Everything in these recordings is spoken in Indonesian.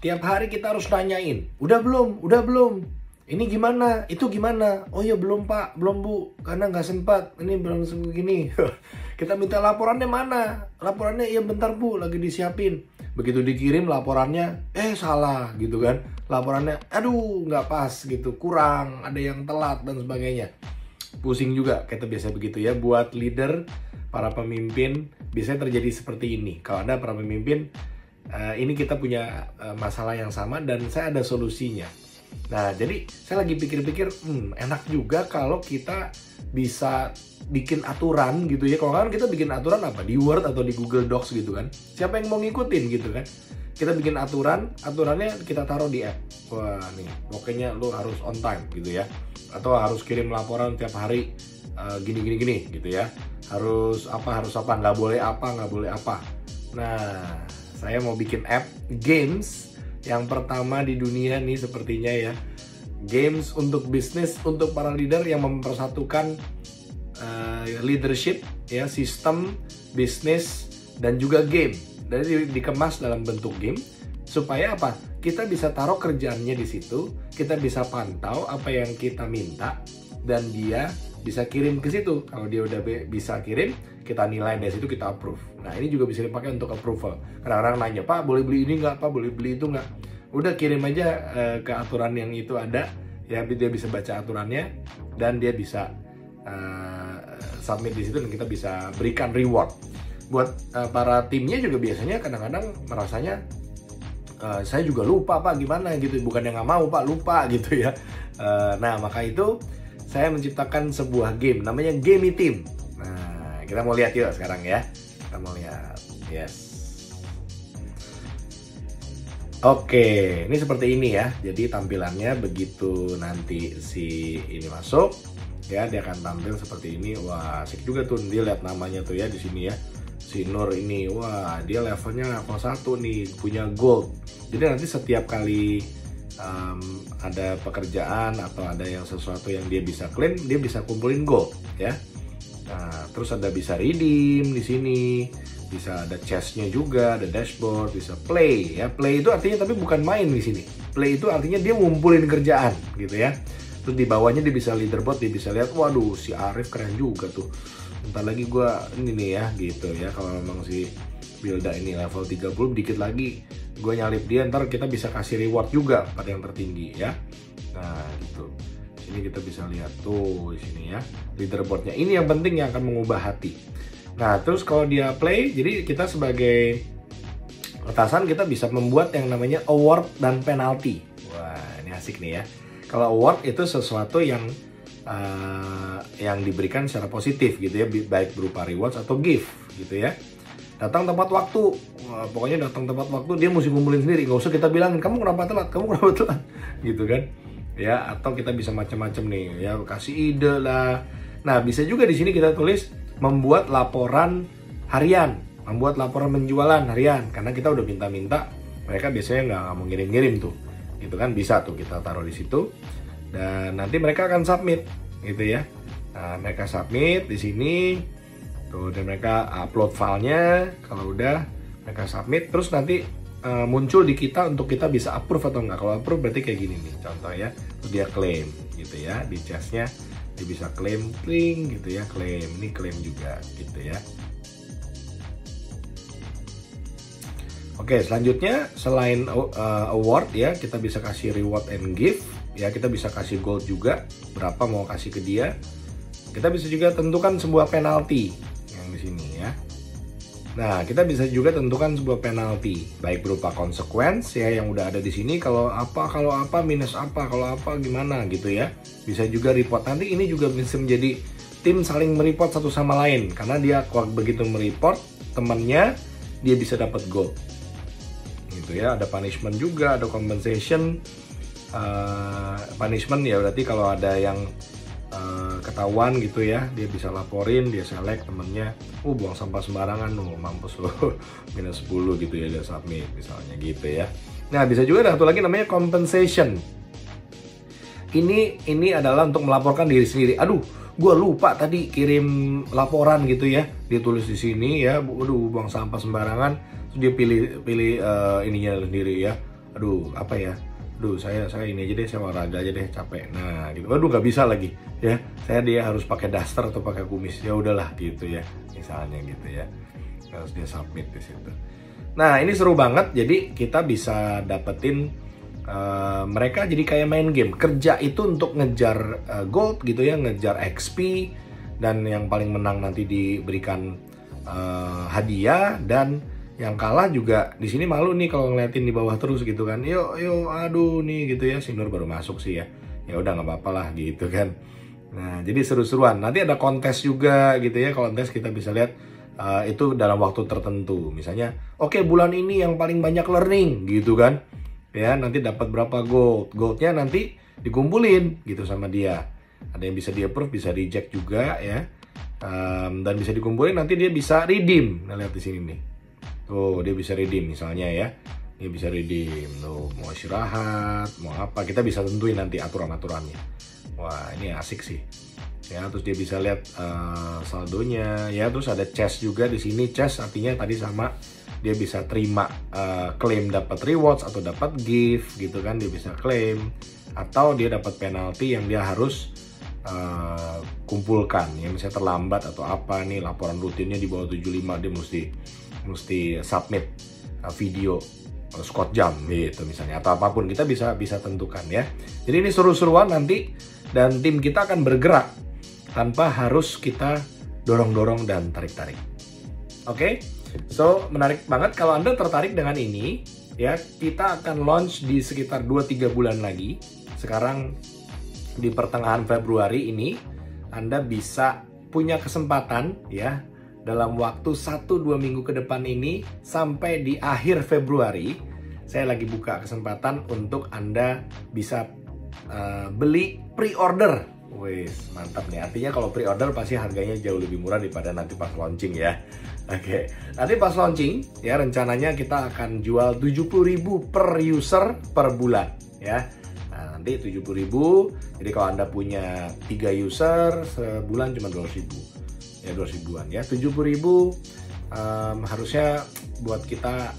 Tiap hari kita harus nanyain, udah belum, udah belum, ini gimana, itu gimana, oh ya belum pak, belum bu, karena nggak sempat, ini belum segini. Kita minta laporannya mana, laporannya ya bentar bu, lagi disiapin. Begitu dikirim laporannya, salah gitu kan, laporannya aduh nggak pas gitu, kurang, ada yang telat dan sebagainya. Pusing juga, kita biasa begitu ya. Buat leader, para pemimpin, biasanya terjadi seperti ini. Kalau Anda para pemimpin, ini kita punya masalah yang sama dan saya ada solusinya. Nah, jadi saya lagi pikir-pikir, enak juga kalau kita bisa bikin aturan gitu ya. Kalau kan kita bikin aturan apa? Di Word atau di Google Docs gitu kan. Siapa yang mau ngikutin gitu kan? Kita bikin aturannya kita taruh di app. Wah nih, pokoknya lu harus on time gitu ya. Atau harus kirim laporan tiap hari gini gitu ya. Harus apa, nggak boleh apa. Nah, saya mau bikin app games yang pertama di dunia nih sepertinya ya. Games untuk bisnis, untuk para leader yang mempersatukan leadership, ya, sistem, bisnis, dan juga game. Jadi dikemas dalam bentuk game supaya apa? Kita bisa taruh kerjaannya di situ, kita bisa pantau apa yang kita minta, dan dia bisa kirim ke situ. Kalau dia udah bisa kirim, kita nilai dari situ, kita approve. Nah, ini juga bisa dipakai untuk approval. Kadang-kadang nanya, Pak, boleh beli ini nggak? Pak, boleh beli itu nggak? Udah kirim aja ke aturan yang itu ada, ya, dia bisa baca aturannya dan dia bisa submit di situ dan kita bisa berikan reward. Buat para timnya juga biasanya kadang-kadang merasanya saya juga lupa Pak, gimana gitu, bukan yang nggak mau Pak, lupa gitu ya. Nah, maka itu saya menciptakan sebuah game namanya Gamey Team. Nah, kita mau lihat yuk sekarang ya. Kita mau lihat. Yes. Oke, ini seperti ini ya. Jadi tampilannya begitu nanti si ini masuk, ya, dia akan tampil seperti ini. Wah, asik juga tuh, dia lihat namanya tuh ya di sini ya. Si Nur ini, wah, dia levelnya level 1 nih, punya gold. Jadi nanti setiap kali ada pekerjaan atau ada yang sesuatu yang dia bisa klaim, dia bisa kumpulin gold ya. Nah, terus ada bisa redeem di sini, bisa ada chestnya juga, ada dashboard, bisa play ya. Play itu artinya tapi bukan main di sini. Play itu artinya dia ngumpulin kerjaan gitu ya. Terus di bawahnya dia bisa leaderboard, dia bisa lihat, waduh si Arif keren juga tuh. Bentar lagi gua ini nih ya gitu ya. Kalau memang si Bilda ini level 30, dikit lagi gue nyalip dia, ntar kita bisa kasih reward juga pada yang tertinggi ya. Nah gitu, ini kita bisa lihat tuh di sini ya leaderboardnya. Ini yang penting yang akan mengubah hati. Nah terus kalau dia play, jadi kita sebagai atasan kita bisa membuat yang namanya award dan penalty. Wah ini asik nih ya. Kalau award itu sesuatu yang diberikan secara positif gitu ya, baik berupa rewards atau gift gitu ya. Datang tepat waktu, pokoknya datang tepat waktu, dia mesti kumpulin sendiri, nggak usah kita bilangin kamu kenapa telat gitu kan ya. Atau kita bisa macam-macam nih ya, kasih ide lah. Nah bisa juga di sini kita tulis membuat laporan harian, membuat laporan penjualan harian, karena kita udah minta-minta, mereka biasanya nggak mau ngirim-ngirim tuh gitu kan. Bisa tuh kita taruh di situ dan nanti mereka akan submit gitu ya. Nah mereka submit di sini tuh, dan mereka upload filenya. Kalau udah mereka submit, terus nanti muncul di kita untuk kita bisa approve atau enggak. Kalau approve berarti kayak gini nih contoh ya, terus dia claim gitu ya, di chestnya dia bisa claim, kling gitu ya, claim, ini claim juga gitu ya. Oke, selanjutnya selain award ya, kita bisa kasih reward and gift ya, kita bisa kasih gold juga, berapa mau kasih ke dia. Kita bisa juga tentukan sebuah penalti yang di sini ya. Nah, kita bisa juga tentukan sebuah penalti, baik berupa consequence ya yang udah ada di sini, kalau apa minus apa, kalau apa gimana gitu ya. Bisa juga report. Nanti ini juga bisa menjadi tim saling mereport satu sama lain, karena dia begitu mereport temannya, dia bisa dapat gold. Gitu ya. Ada punishment juga, ada compensation. Punishment ya berarti kalau ada yang ketahuan gitu ya, dia bisa laporin, dia select temennya, buang sampah sembarangan, mampus lo, minus 10 gitu ya, dia submit misalnya gitu ya. Nah bisa juga ada satu lagi namanya compensation. Ini adalah untuk melaporkan diri sendiri. Aduh, gue lupa tadi kirim laporan gitu ya, dia tulis di sini ya, buang sampah sembarangan, terus dia pilih ininya sendiri ya. aduh apa ya, aduh saya ini aja deh, saya olahraga aja deh, capek. Nah gitu, aduh nggak bisa lagi ya, dia harus pakai daster atau pakai kumis, ya udahlah gitu ya, misalnya gitu ya, harus dia submit di situ. Nah ini seru banget, jadi kita bisa dapetin mereka jadi kayak main game, kerja itu untuk ngejar gold gitu ya, ngejar XP, dan yang paling menang nanti diberikan hadiah, dan yang kalah juga di sini malu nih kalau ngeliatin di bawah terus gitu kan, yuk aduh nih gitu ya, si Nur baru masuk sih ya, ya udah nggak apa-apa lah gitu kan. Nah jadi seru-seruan, nanti ada kontes juga gitu ya, kontes kita bisa lihat itu dalam waktu tertentu, misalnya oke, bulan ini yang paling banyak learning gitu kan ya, nanti dapat berapa goldnya nanti dikumpulin gitu sama dia, ada yang bisa di approve, bisa reject juga ya. Dan bisa dikumpulin, nanti dia bisa redeem. Nah lihat di sini nih, tuh dia bisa redeem misalnya ya, dia bisa redeem tuh, mau istirahat mau apa, kita bisa tentuin nanti aturan-aturannya. Wah ini asik sih ya. Terus dia bisa lihat saldonya ya, terus ada chest juga di sini. Chest artinya tadi sama, dia bisa terima klaim dapat rewards atau dapat gift gitu kan, dia bisa klaim, atau dia dapat penalti yang dia harus kumpulkan ya, misalnya terlambat atau apa nih, laporan rutinnya di bawah 75, dia mesti submit video Scott jam gitu misalnya, atau apapun kita bisa tentukan ya. Jadi ini seru-seruan nanti, dan tim kita akan bergerak tanpa harus kita dorong-dorong dan tarik-tarik. Oke, so menarik banget. Kalau Anda tertarik dengan ini ya, kita akan launch di sekitar 2-3 bulan lagi. Sekarang di pertengahan Februari ini, Anda bisa punya kesempatan ya, dalam waktu 1-2 minggu ke depan ini sampai di akhir Februari, saya lagi buka kesempatan untuk Anda bisa beli pre-order. Wis, mantap nih. Artinya kalau pre-order pasti harganya jauh lebih murah daripada nanti pas launching ya. Oke, nanti pas launching ya, rencananya kita akan jual 70.000 per user per bulan ya. Nanti 70.000, jadi kalau Anda punya 3 user sebulan cuma 200.000 ya, 200.000-an ya. 70.000 harusnya buat kita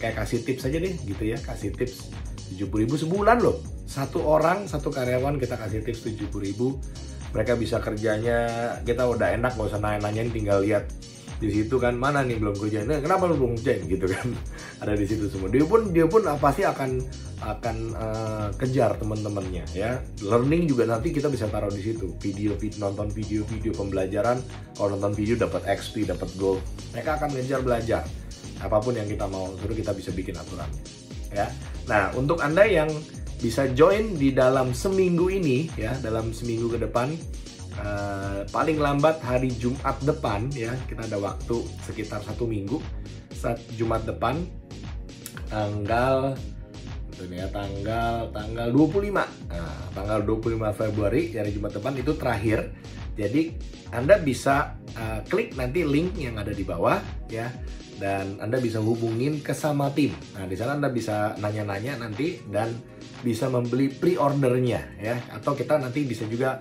kayak kasih tips aja deh gitu ya, kasih tips 70.000 sebulan loh. Satu orang, satu karyawan kita kasih tips 70.000, mereka bisa kerjanya, kita udah enak, nggak usah nanya-nanyain, tinggal lihat di situ kan, mana nih belum kerjain, nah, kenapa lu belum kerjain gitu kan, ada di situ semua. Dia pun pasti akan kejar teman-temannya ya. Learning juga nanti kita bisa taruh di situ, nonton video pembelajaran. Kalau nonton video dapat XP, dapat gold, mereka akan ngejar belajar apapun yang kita mau, terus kita bisa bikin aturannya ya. Nah untuk Anda yang bisa join di dalam seminggu ini ya, dalam seminggu ke depan, paling lambat hari Jumat depan ya, kita ada waktu sekitar 1 minggu, saat Jumat depan tanggal 25. Nah, tanggal 25 Februari hari Jumat depan itu terakhir. Jadi Anda bisa klik nanti link yang ada di bawah ya, dan Anda bisa hubungin ke sama tim. Nah di sana Anda bisa nanya-nanya nanti dan bisa membeli pre-ordernya ya, atau kita nanti bisa juga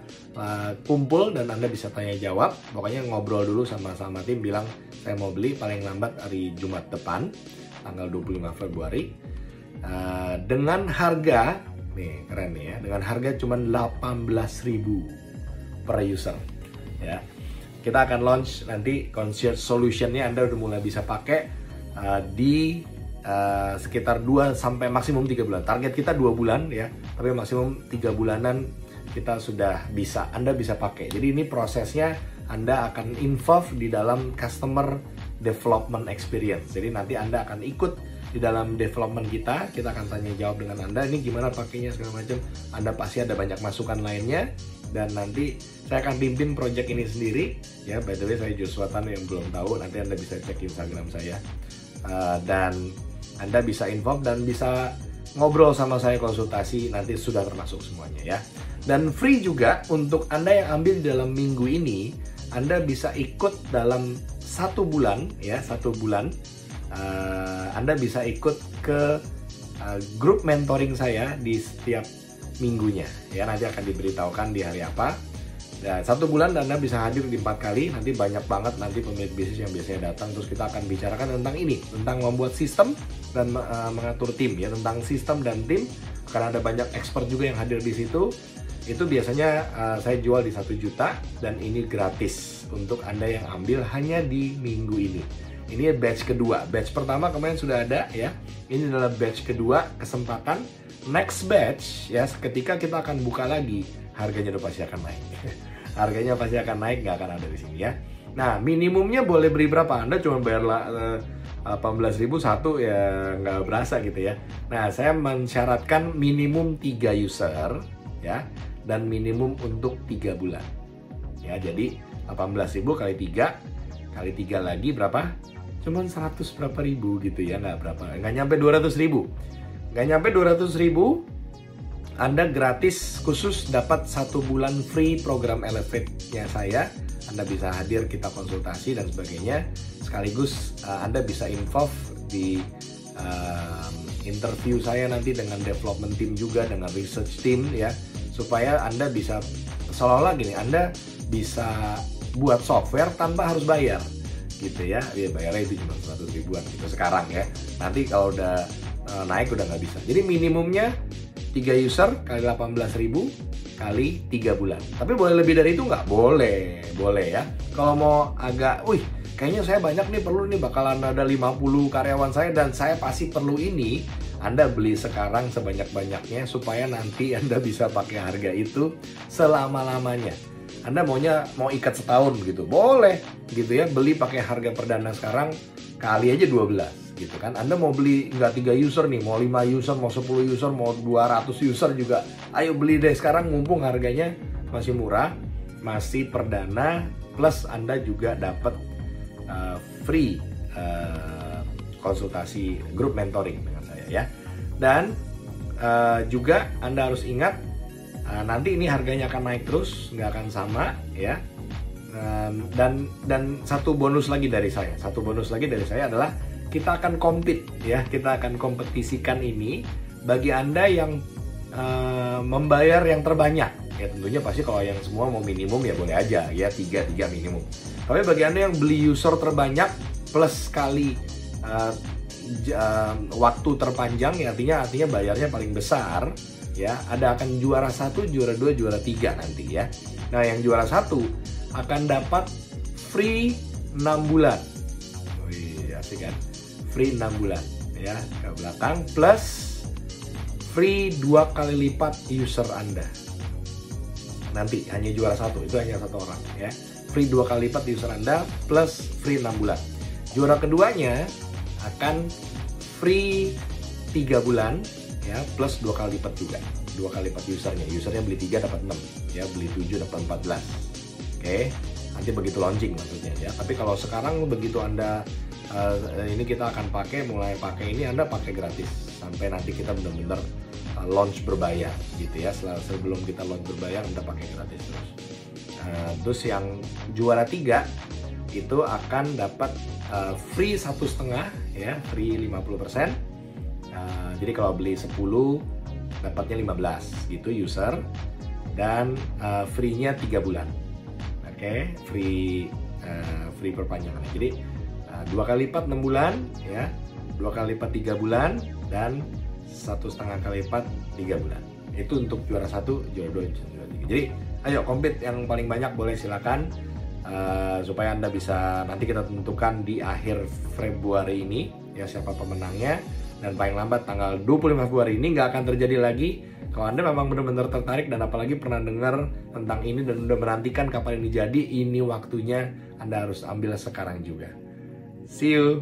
kumpul dan Anda bisa tanya jawab. Pokoknya ngobrol dulu sama tim, bilang saya mau beli paling lambat hari Jumat depan tanggal 25 Februari dengan harga nih, keren nih ya, dengan harga cuma 18.000 per user ya. Kita akan launch nanti concierge solutionnya, Anda udah mulai bisa pakai di sekitar 2 sampai maksimum 3 bulan. Target kita 2 bulan ya, tapi maksimum 3 bulanan kita sudah bisa, Anda bisa pakai. Jadi ini prosesnya, Anda akan involve di dalam customer development experience. Jadi nanti Anda akan ikut di dalam development kita akan tanya jawab dengan Anda, ini gimana pakainya segala macam. Anda pasti ada banyak masukan lainnya, dan nanti saya akan pimpin project ini sendiri ya. By the way, saya Joshua Tan, yang belum tahu nanti Anda bisa cek Instagram saya, dan Anda bisa involve dan bisa ngobrol sama saya, konsultasi, nanti sudah termasuk semuanya ya. Dan free juga untuk Anda yang ambil dalam minggu ini, Anda bisa ikut dalam 1 bulan ya, 1 bulan Anda bisa ikut ke grup mentoring saya di setiap minggunya ya. Nanti akan diberitahukan di hari apa. Ya, 1 bulan Anda bisa hadir di 4 kali. Nanti banyak banget nanti pemilik bisnis yang biasanya datang. Terus kita akan bicarakan tentang ini, tentang membuat sistem dan mengatur tim ya, tentang sistem dan tim. Karena ada banyak expert juga yang hadir di situ. Itu biasanya saya jual di 1 juta dan ini gratis untuk Anda yang ambil hanya di minggu ini. Ini batch kedua. Batch pertama kemarin sudah ada ya. Ini adalah batch kedua, kesempatan. Next batch ya, ketika kita akan buka lagi, harganya udah pasti akan naik. Harganya pasti akan naik, nggak akan ada di sini ya. Nah, minimumnya boleh beli berapa? Anda cuma bayar 18.000 satu ya, nggak berasa gitu ya. Nah, saya mensyaratkan minimum 3 user ya, dan minimum untuk 3 bulan. Ya, jadi 18.000 kali 3 kali 3 lagi berapa? Cuman 100 berapa ribu gitu ya, nggak nyampe 200.000. Nggak nyampe 200.000, Anda gratis khusus dapat 1 bulan free program Elevate-nya saya. Anda bisa hadir, kita konsultasi dan sebagainya. Sekaligus Anda bisa involve di interview saya nanti dengan development team juga, dengan research team ya. Supaya Anda bisa, seolah-olah gini, Anda bisa buat software tanpa harus bayar gitu ya. Ya bayarnya itu cuma 100 ribuan gitu sekarang ya. Nanti kalau udah naik udah nggak bisa. Jadi minimumnya 3 user kali 18.000 kali 3 bulan. Tapi boleh lebih dari itu nggak? Boleh, boleh ya. Kalau mau agak, kayaknya saya banyak nih perlu nih, bakalan ada 50 karyawan saya dan saya pasti perlu ini. Anda beli sekarang sebanyak-banyaknya supaya nanti Anda bisa pakai harga itu selama-lamanya. Anda mau ikat setahun gitu, boleh gitu ya. Beli pakai harga perdana sekarang kali aja 12 gitu kan. Anda mau beli nggak 3 user nih, mau 5 user, mau 10 user, mau 200 user juga, ayo beli deh sekarang mumpung harganya masih murah, masih perdana, plus Anda juga dapat free konsultasi grup mentoring dengan saya ya. Dan juga Anda harus ingat, nanti ini harganya akan naik terus, nggak akan sama ya. Dan satu bonus lagi dari saya adalah kita akan compete ya, kita akan kompetisikan ini bagi Anda yang membayar yang terbanyak ya. Tentunya pasti kalau yang semua mau minimum ya boleh aja ya, 3 minimum. Tapi bagi Anda yang beli user terbanyak plus kali waktu terpanjang ya, artinya bayarnya paling besar ya, ada akan juara 1, juara 2, juara 3 nanti ya. Nah, yang juara 1 akan dapat free 6 bulan. Wih, asik kan? Free 6 bulan ya ke belakang, plus free 2 kali lipat user Anda. Nanti hanya juara 1, itu hanya 1 orang ya. Free 2 kali lipat user Anda plus free 6 bulan. Juara keduanya akan free 3 bulan ya, plus 2 kali lipat juga. 2 kali lipat usernya beli 3 dapat 6 ya, beli 7 dapat 14. Oke, nanti begitu launching maksudnya ya. Tapi kalau sekarang begitu Anda ini kita akan mulai pakai ini, Anda pakai gratis sampai nanti kita benar-benar launch berbayar gitu ya. Sebelum kita launch berbayar Anda pakai gratis terus. Terus yang juara 3 itu akan dapat free 1,5 ya, free 50%. Jadi kalau beli 10 dapatnya 15 gitu user, dan free-nya 3 bulan. Oke, free perpanjangannya. Jadi 2 kali lipat 6 bulan ya, 2 kali lipat 3 bulan, dan 1,5 kali lipat 3 bulan. Itu untuk juara 1, juara 2, juara 3. Jadi ayo compete yang paling banyak boleh, silakan. Supaya Anda bisa, nanti kita tentukan di akhir Februari ini ya siapa pemenangnya, dan paling lambat tanggal 25 Februari ini nggak akan terjadi lagi. Kalau Anda memang benar-benar tertarik dan apalagi pernah dengar tentang ini dan udah menantikan kapan ini jadi, ini waktunya Anda harus ambil sekarang juga. See you.